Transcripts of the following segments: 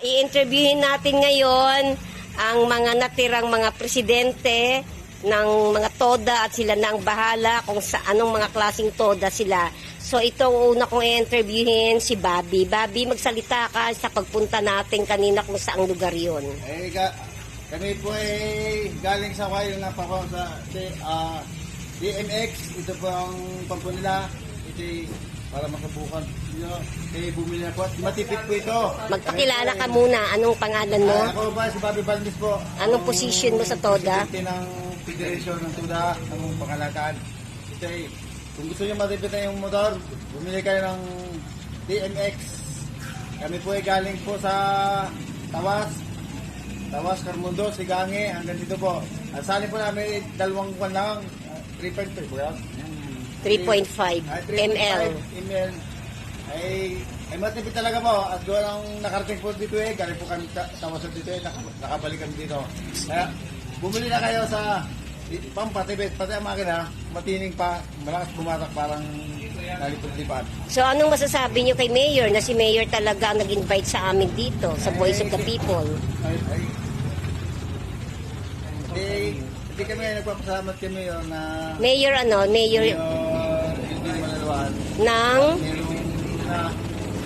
I-interviewin natin ngayon ang mga natirang mga presidente ng mga TODA at sila na ang bahala kung sa anong mga klaseng TODA sila. So itong una kong i-interviewin si Bobby. Bobby, magsalita ka sa pagpunta natin kanina kung saang lugar yun. Kami po ay galing sa Wayo na pa sa DMX. Ito po ang pagpo nila. Ito para makabukan. Bumili na po. Matipid po ito. Magpakilala ka muna. Anong pangalan mo? Ako ba si Bobby Valdez po. Anong position mo sa TODA? Presidente ng Federation ng TODA. Anong pangalataan. Ito ay, kung gusto nyo matipid na yung motor, bumili kayo ng DMX. Kami po ay galing po sa Tawas, Carmundo, Sigange, hanggang dito po. At sali po namin dalawang buwan lang, 3.5 po yan. 3.5 ml. Ay matipid talaga po. At doon ang nakarating po dito galing po kami Tawas dito nakabalik kami dito. Kaya bumili na kayo sa pampatipid, pati ang makina, matining pa, malakas bumatak parang nalipad-lipad. So anong masasabi nyo kay Mayor na si Mayor talaga ang nag-invite sa amin dito sa Voice of the People? Hindi kami nagpapasalamat kay Mayor na Mayor Mayor hindi malaluan. ng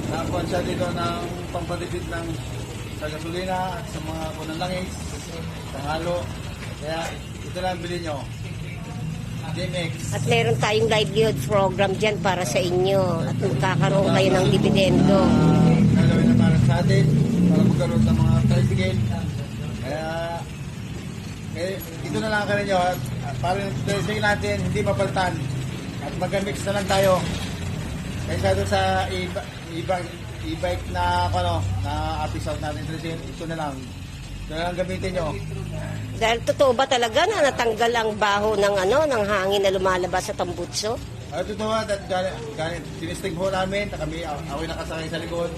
Nakakuha siya dito ng pampatipid ng sa gasolina, sa mga kunang langis, sa halo. Kaya ito lang bilhin nyo. DMX. at meron tayong livelihood program dyan para sa inyo at magkakaroon kayo ng dividendo. Gagawin na para sa atin, para magkaroon ng mga tricycle. Kaya ito na lang ka rin nyo. Para yung tricycle natin, hindi mapaltan. At mag-mix na lang tayo. Kaysa doon sa e-bike na episode natin tricycle, ito na lang. Ito na lang gamitin nyo. Dahil totoo ba talaga na natanggal ang baho ng ng hangin na lumalabas sa tambutso? Totoo at galing tinisting po namin, kami away nakasakay sa likod.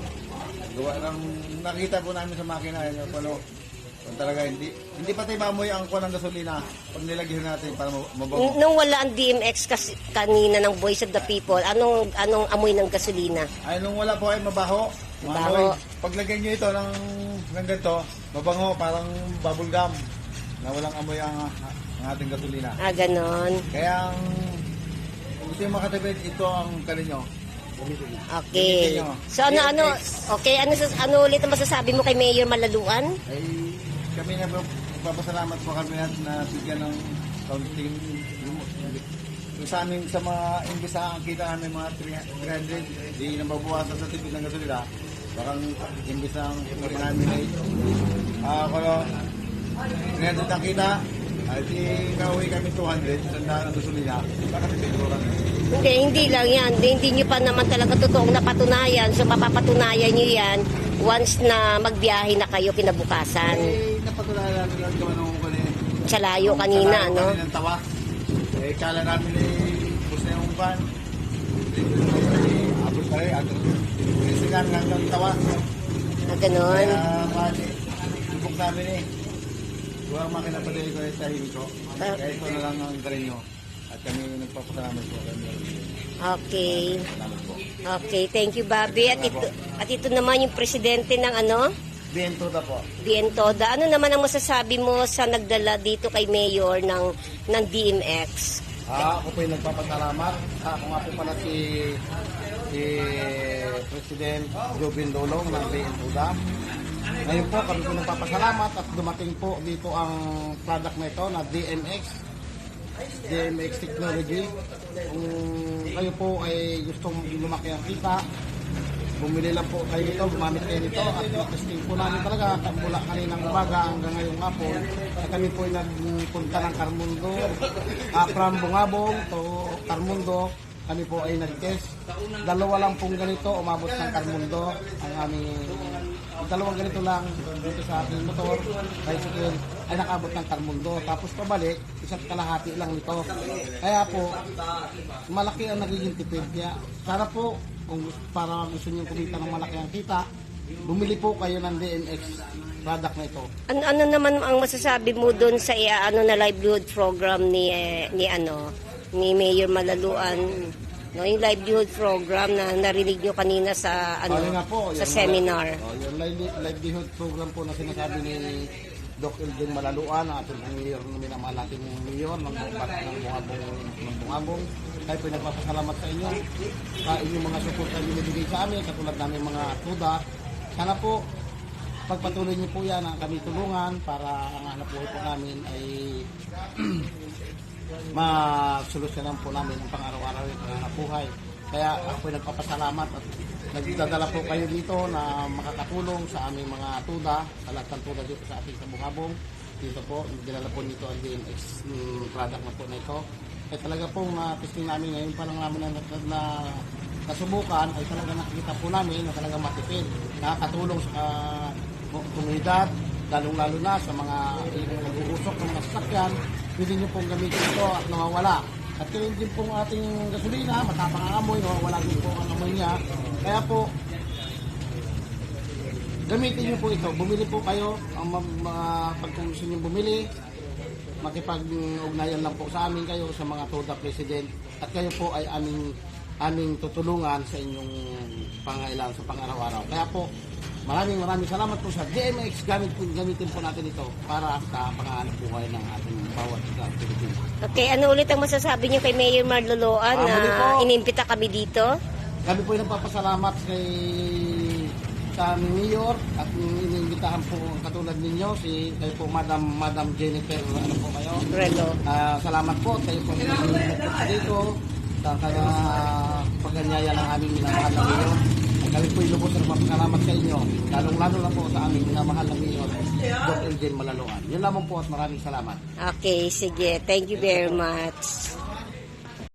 Nakita po namin sa makina kung talaga hindi pati mamoy ang kuha ng gasolina pag nilagyan natin para mabaho. Nung wala ang DMX kasi kanina ng Voice of the People, anong amoy ng gasolina? Ay nung wala po ay mabaho. Mabaho. Pag lagyan nyo ito ng ganito, mabango parang bubble gum na walang amoy ang ating gasolina. Ganon. Kaya kung gusto yung makatipid, ito ang kaninyo. Okay. So okay, ano ulit ang masasabi mo kay Mayor Malaluan? Ay kami na papasalamat po kami na bigyan ng counting yung sa amin sa mga imbis na kita namin mga 300 di nababawasan sa tipid ng gasolina bakang imbis na ang namin ay 300 ang kita at nauwi kami 200 sandaan ang gasolina baka tipid Hindi lang yan. Hindi nyo pa naman talaga totoong napatunayan. So mapapatunayan nyo yan once na magbiyahe na kayo kinabukasan. Napatunayan namin lang kung anong Sa layo kanina, no? Kaninang tawa. Kala namin bus na yung van. Abot pa rin. Sinisigan hanggang tawa. Ganon. Kaya subok namin Huwag makina pa din ko sa himiko. Kaya ito na lang ang galing nyo. At kami nagpapasalamat po. Okay. Okay, thank you, Bobby. At ito naman yung presidente ng Biento na po. DMTODA. Ano naman ang masasabi mo sa nagdala dito kay Mayor ng DMX? Ako po yung nagpapasalamat. Ako nga po pala si President Jobin Dolong ng DMTODA. Ngayon po kami po nagpapasalamat at dumating po dito ang product na ito na DMX Technology. Kung kayo po ay gustong lumaki ang kita, bumili lang po kayo nito, gumamit kayo nito at testing po namin talaga mula kaninang umaga hanggang ngayong hapon. At kami po ay nagpunta ng Carmundo, from Bungabong to Carmundo. Kami po ay nag-test. Dalawa lang pong ganito umabot ng Carmundo ang aming dalawang ganito lang dito sa ating motor bicycle ay nakabot ng Carmundo tapos pabalik isa't kalahati lang nito kaya po malaki ang nagiging tipid niya. Sana po kung para gusto niyo kumita ng malaki ang kita bumili po kayo ng DMX product na ito. Ano naman ang masasabi mo doon sa na livelihood program ni Mayor Malaluan? No, yung livelihood program na narinig nyo kanina sa Ayun nga po, sa yung seminar. Yung livelihood program po na sinasabi ni Doc Elden Malaluan, ang ating mayor na minamahal natin yung mayor ng Bungabong. Tayo po nagpapasalamat sa inyo sa inyong mga support na binibigay sa amin, katulad namin mga tuda. Sana po, pagpatuloy niyo po yan ang kami tulungan para ang hanap buhay po namin ay masolusyonan po namin ang pang-araw-araw yung hanap buhay. Kaya ako po nagpapasalamat at nagdadala po kayo dito na makakatulong sa aming mga tuda, sa lahat ng tuda dito sa ating Bungabong. Dito po, dinala po nito ang DMX product na po na ito. Kaya talaga pong testing namin ngayon pa lang namin na nasubukan ay talaga nakikita po namin na talaga matipid. Nakakatulong sa komunidad, lalong-lalo na sa mga nag-uusok ng mga sasakyan, pwede nyo pong gamitin ito at nawawala. At kaya din pong ating gasolina, matapang ang amoy, nawawala din po ang amoy niya. Kaya po, gamitin nyo po ito. Bumili po kayo, ang mga pagkusin nyo bumili, makipag-ugnayan lang po sa amin kayo, sa mga TODA President, at kayo po ay aming tutulungan sa inyong pangailangan sa pang-araw-araw. Kaya po, maraming salamat po sa DMX. Gamitin po natin ito para sa pangahanap buhay ng ating bawat Pilipino. Okay, ano ulit ang masasabi niyo kay Mayor Marloloan Muli po. na inimbita kami dito? Kami po ay nagpapasalamat sa aming mayor at iniimbitahan po katulad ninyo kayo po Madam Jennifer, ano po kayo? Relo. Salamat po kayo po dito sa paganyaya ng aming minamahal na mayor. Kami po ilubos na magpasalamat sa inyo, lalong-lalo na po sa aming minamahal na mayor, Doc Elden Malaluan. Yun lamang po at maraming salamat. Okay, sige. Thank you very much.